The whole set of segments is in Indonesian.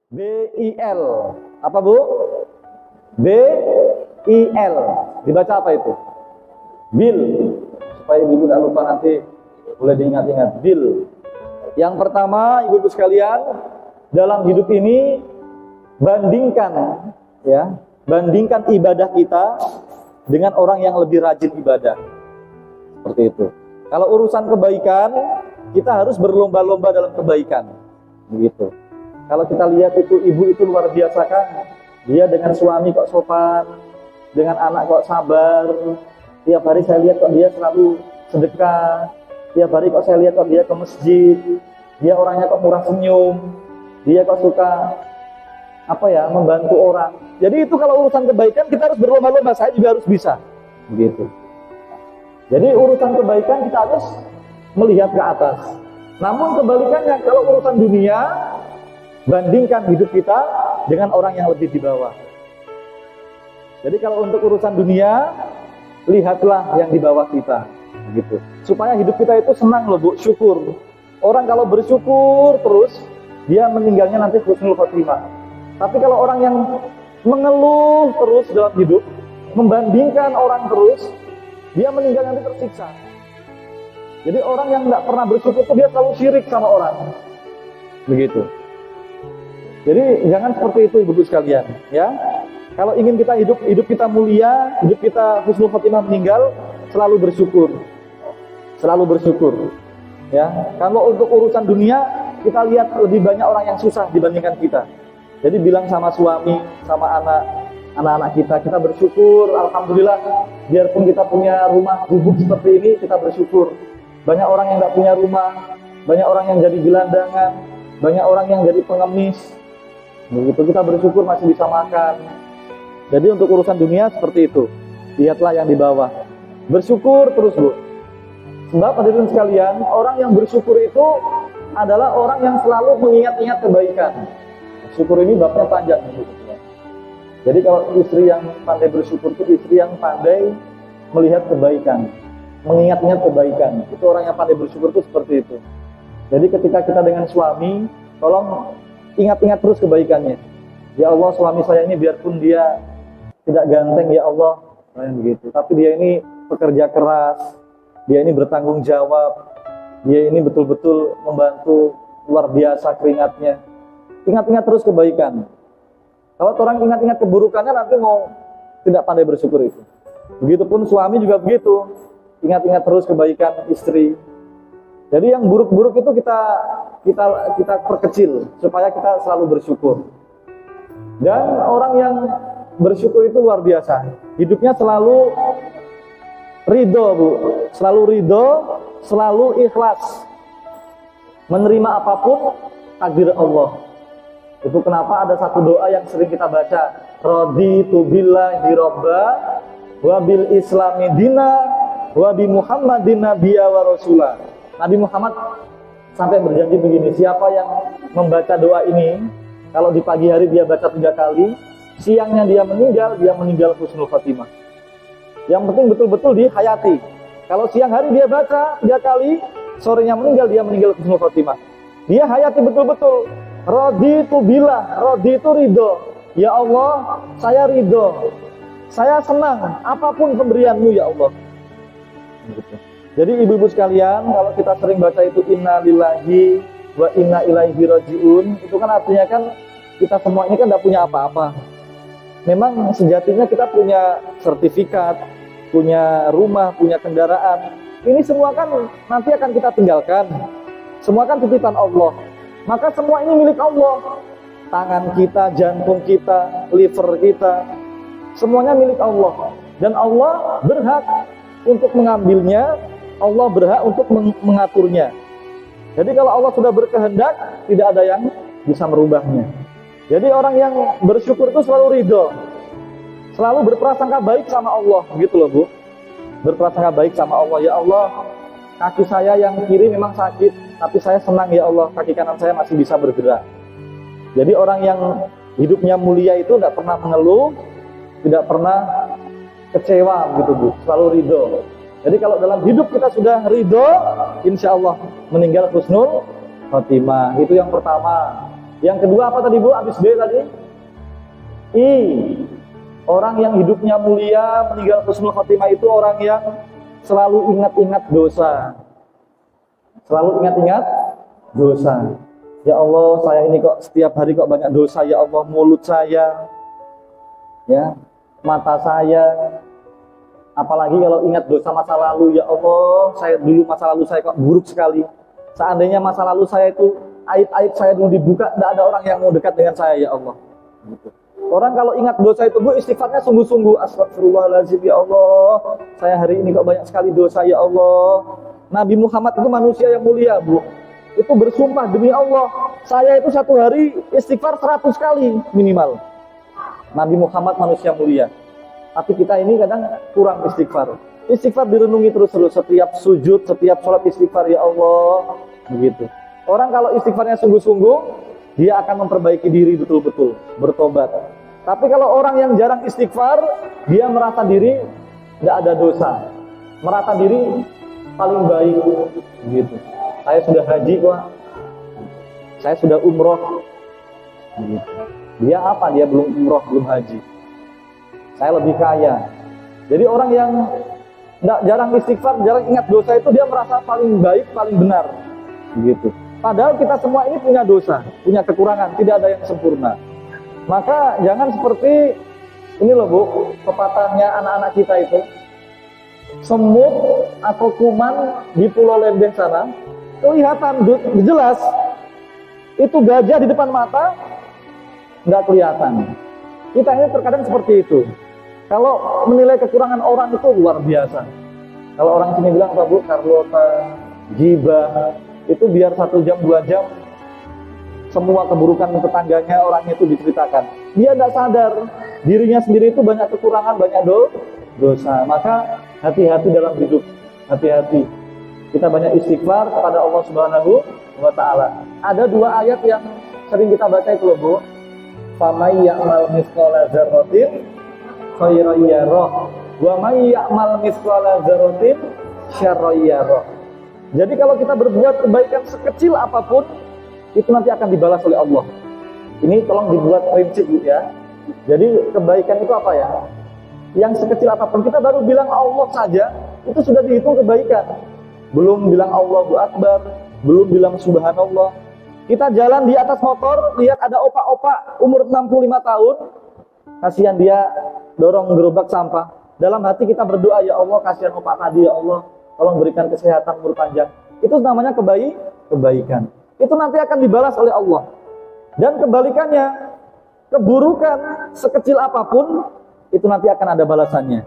BIL. Apa Bu? BIL. Dibaca apa itu? Bil. Supaya ibu tidak lupa nanti boleh diingat-ingat. Bil. Yang pertama, ibu-ibu sekalian, dalam hidup ini bandingkan ibadah kita dengan orang yang lebih rajin ibadah. Seperti itu. Kalau urusan kebaikan, kita harus berlomba-lomba dalam kebaikan. Begitu. Kalau kita lihat itu ibu itu luar biasa kan? Dia dengan suami kok sopan, dengan anak kok sabar. Tiap hari saya lihat kok dia selalu sedekah. Tiap hari kok saya lihat kok dia ke masjid. Dia orangnya kok murah senyum. Dia kok suka membantu orang. Jadi itu kalau urusan kebaikan kita harus berlomba-lomba. Saya juga harus bisa. Begitu. Jadi urusan kebaikan kita harus melihat ke atas. Namun kebalikannya, kalau urusan dunia, bandingkan hidup kita dengan orang yang lebih di bawah. Jadi kalau untuk urusan dunia, lihatlah yang di bawah kita, gitu. Supaya hidup kita itu senang loh Bu, syukur. Orang kalau bersyukur terus, dia meninggalnya nanti husnul khotimah. Tapi kalau orang yang mengeluh terus dalam hidup, membandingkan orang terus, dia meninggal nanti tersiksa. Jadi orang yang tidak pernah bersyukur itu dia selalu syirik sama orang. Begitu. Jadi jangan seperti itu ibu-ibu sekalian, ya. Kalau ingin kita hidup kita mulia, hidup kita husnul khotimah meninggal, selalu bersyukur. Selalu bersyukur. Ya. Kalau untuk urusan dunia, kita lihat lebih banyak orang yang susah dibandingkan kita. Jadi bilang sama suami, sama anak-anak kita bersyukur, alhamdulillah. Biarpun kita punya rumah gubuk seperti ini, kita bersyukur. Banyak orang yang tidak punya rumah, banyak orang yang jadi gelandangan, banyak orang yang jadi pengemis. Begitu kita bersyukur masih bisa makan. Jadi untuk urusan dunia seperti itu. Lihatlah yang di bawah. Bersyukur terus Bu. Sebab hadirin sekalian, orang yang bersyukur itu adalah orang yang selalu mengingat-ingat kebaikan. Syukur ini babnya panjang Bu. Jadi kalau istri yang pandai bersyukur itu istri yang pandai melihat kebaikan, mengingat-ingat kebaikan. Itu orang yang pandai bersyukur itu seperti itu. Jadi ketika kita dengan suami, tolong ingat-ingat terus kebaikannya. Ya Allah, suami saya ini biarpun dia tidak ganteng, ya Allah, begitu. Tapi dia ini pekerja keras, dia ini bertanggung jawab, dia ini betul-betul membantu, luar biasa keringatnya. Ingat-ingat terus kebaikan. Kalau orang ingat-ingat keburukannya nanti mau tidak pandai bersyukur itu. Begitupun suami juga begitu. Ingat-ingat terus kebaikan istri. Jadi yang buruk-buruk itu kita perkecil supaya kita selalu bersyukur. Dan orang yang bersyukur itu luar biasa. Hidupnya selalu ridho Bu, selalu ridho, selalu ikhlas. Menerima apapun takdir Allah. Itu kenapa ada satu doa yang sering kita baca, raditu billahi robba wa bil islami dina wa bi muhammadin nabiyya wa rasulah. Nabi Muhammad sampai berjanji begini, siapa yang membaca doa ini, kalau di pagi hari dia baca 3 kali, siangnya dia meninggal husnul khotimah. Yang penting betul-betul dihayati. Kalau siang hari dia baca 3 kali, sorenya dia meninggal husnul khotimah. Dia hayati betul-betul. Raditu billah, raditu ridho. Ya Allah, saya ridho. Saya senang apapun pemberianmu ya Allah. Jadi ibu-ibu sekalian, kalau kita sering baca itu inna lillahi wa inna ilaihi rajiun, itu kan artinya kan kita semua ini kan tidak punya apa-apa. Memang sejatinya kita punya sertifikat, punya rumah, punya kendaraan. Ini semua kan nanti akan kita tinggalkan. Semua kan titipan Allah. Maka semua ini milik Allah. Tangan kita, jantung kita, liver kita, semuanya milik Allah. Dan Allah berhak untuk mengambilnya, Allah berhak untuk mengaturnya. Jadi kalau Allah sudah berkehendak, tidak ada yang bisa merubahnya. Jadi orang yang bersyukur itu selalu ridho, selalu berprasangka baik sama Allah, gitu loh Bu. Berprasangka baik sama Allah. Ya Allah, kaki saya yang kiri memang sakit, tapi saya senang ya Allah, kaki kanan saya masih bisa bergerak. Jadi orang yang hidupnya mulia itu tidak pernah mengeluh, tidak pernah kecewa gitu Bu, selalu ridho. Jadi kalau dalam hidup kita sudah ridho, insya Allah meninggal husnul khotimah. Itu yang pertama. Yang kedua apa tadi Bu? Habis B tadi? I. Orang yang hidupnya mulia, meninggal husnul khotimah itu orang yang selalu ingat-ingat dosa. Selalu ingat-ingat dosa. Ya Allah, saya ini kok setiap hari kok banyak dosa. Ya Allah, mulut saya, ya, mata saya. Apalagi kalau ingat dosa masa lalu. Ya Allah, saya dulu masa lalu saya kok buruk sekali. Seandainya masa lalu saya itu aib-aib saya dulu dibuka, tidak ada orang yang mau dekat dengan saya. Ya Allah. Gitu. Orang kalau ingat dosa itu Bu, istighfarnya sungguh-sungguh. Astagfirullahaladzim, ya Allah, saya hari ini kok banyak sekali dosa. Ya Allah. Nabi Muhammad itu manusia yang mulia Bu, itu bersumpah demi Allah, saya itu satu hari istighfar 100 kali minimal. Nabi Muhammad manusia mulia. Tapi kita ini kadang kurang istighfar. Istighfar direnungi terus-terus, setiap sujud, setiap sholat istighfar. Ya Allah. Begitu. Orang kalau istighfarnya sungguh-sungguh, dia akan memperbaiki diri betul-betul, bertobat. Tapi kalau orang yang jarang istighfar, dia merasa diri tidak ada dosa, merasa diri paling baik. Gitu. Saya sudah haji kok, saya sudah umroh. Gitu. Dia apa? Dia belum umroh, belum haji. Saya lebih kaya. Jadi orang yang jarang istighfar, jarang ingat dosa itu dia merasa paling baik, paling benar. Begitu. Padahal kita semua ini punya dosa, punya kekurangan, tidak ada yang sempurna. Maka jangan seperti ini loh Bu, pepatahnya anak-anak kita itu. Semut atau kuman di Pulau Lembeh sana kelihatan jelas. Itu gajah di depan mata nggak kelihatan. Kita ini terkadang seperti itu. Kalau menilai kekurangan orang itu luar biasa. Kalau orang sini bilang apa Bu, Carlota, gibah, itu biar 1 jam 2 jam semua keburukan tetangganya orangnya itu diceritakan. Dia tidak sadar dirinya sendiri itu banyak kekurangan, banyak dosa. Maka hati-hati dalam hidup, hati-hati. Kita banyak istighfar kepada Allah Subhanahu wa Ta'ala. Ada 2 ayat yang sering kita baca itu loh Bu. Famay ya'mal mithqala dzarratin khairan yarah wa may ya'mal mithqala dzarratin syarran yarah. Jadi kalau kita berbuat kebaikan sekecil apapun, itu nanti akan dibalas oleh Allah. Ini tolong dibuat prinsip ya. Jadi kebaikan itu apa ya? Yang sekecil apapun, kita baru bilang Allah saja, itu sudah dihitung kebaikan. Belum bilang Allahu Akbar, belum bilang Subhanallah. Kita jalan di atas motor, lihat ada opak-opak umur 65 tahun, kasihan dia dorong gerobak sampah. Dalam hati kita berdoa, ya Allah kasihan opak tadi, ya Allah tolong berikan kesehatan umur panjang. Itu namanya kebaikan. Itu nanti akan dibalas oleh Allah. Dan kebalikannya, keburukan sekecil apapun itu nanti akan ada balasannya.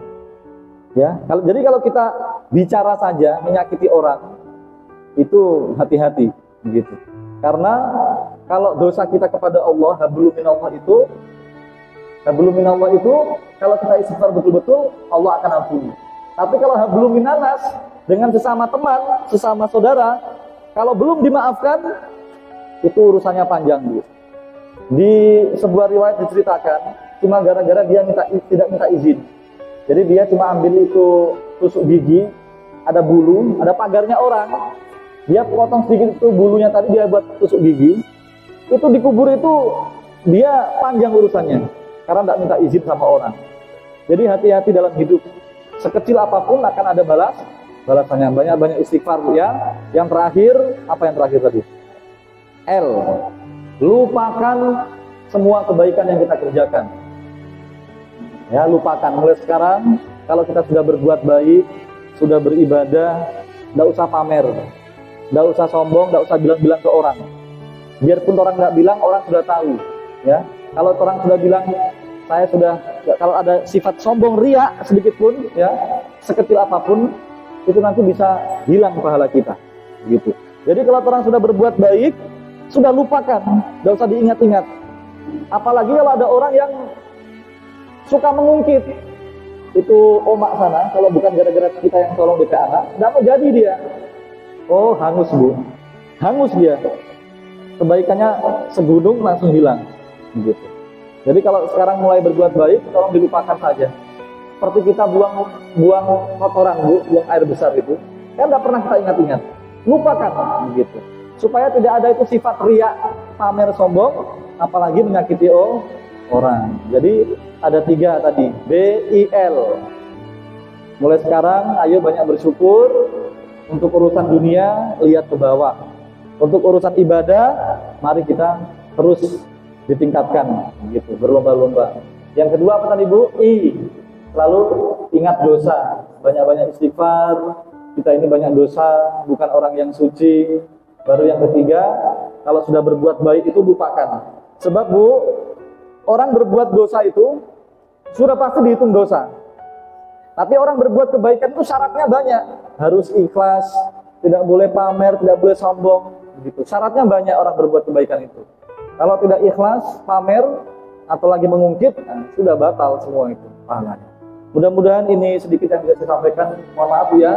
Ya, kalau kita bicara saja menyakiti orang, itu hati-hati begitu. Karena kalau dosa kita kepada Allah, hablum minallah itu kalau kita istighfar betul-betul, Allah akan ampuni. Tapi kalau hablum minannas dengan sesama teman, sesama saudara, kalau belum dimaafkan, itu urusannya panjang Bu. Di sebuah riwayat diceritakan, cuma gara-gara dia tidak minta izin. Jadi dia cuma ambil itu tusuk gigi, ada bulu, ada pagarnya orang. Dia potong sedikit itu bulunya tadi, dia buat tusuk gigi. Itu dikubur itu dia panjang urusannya, karena tidak minta izin sama orang. Jadi hati-hati dalam hidup. Sekecil apapun akan ada balasannya. Banyak-banyak istighfar ya. Yang terakhir, apa yang terakhir tadi? L. Lupakan semua kebaikan yang kita kerjakan. Ya, lupakan. Mulai sekarang, kalau kita sudah berbuat baik, sudah beribadah, tidak usah pamer, tidak usah sombong, tidak usah bilang-bilang ke orang. Biarpun orang nggak bilang, orang sudah tahu. Ya, kalau orang sudah bilang, saya sudah, kalau ada sifat sombong, ria sedikit pun, ya, sekecil apapun, itu nanti bisa hilang pahala kita. Gitu. Jadi kalau orang sudah berbuat baik, sudah lupakan, tidak usah diingat-ingat. Apalagi kalau ada orang yang suka mengungkit, itu omak sana, kalau bukan gara-gara kita yang tolong DP anak, tidak mau jadi dia. Oh, hangus Bu, hangus dia. Kebaikannya segunung langsung hilang. Gitu. Jadi kalau sekarang mulai berbuat baik, tolong dilupakan saja. Seperti kita buang kotoran Bu, buang air besar itu, kan tidak pernah kita ingat-ingat. Lupakan, gitu. Supaya tidak ada itu sifat riya pamer sombong, apalagi menyakiti orang. Jadi ada 3 tadi, BIL. Mulai sekarang ayo banyak bersyukur. Untuk urusan dunia lihat ke bawah. Untuk urusan ibadah mari kita terus ditingkatkan gitu, berlomba-lomba. Yang kedua apa tadi Bu? Selalu ingat dosa, banyak-banyak istighfar. Kita ini banyak dosa, bukan orang yang suci. Baru yang ketiga, kalau sudah berbuat baik itu lupakan. Sebab Bu, orang berbuat dosa itu sudah pasti dihitung dosa. Tapi orang berbuat kebaikan itu syaratnya banyak. Harus ikhlas, tidak boleh pamer, tidak boleh sombong. Begitu. Syaratnya banyak orang berbuat kebaikan itu. Kalau tidak ikhlas, pamer, atau lagi mengungkit, sudah batal semua itu pahalanya. Mudah-mudahan ini sedikit yang bisa saya sampaikan. Mohon maaf ya.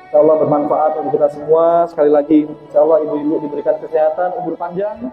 Insya Allah bermanfaat untuk kita semua. Sekali lagi, insya Allah ibu-ibu diberikan kesehatan, umur panjang.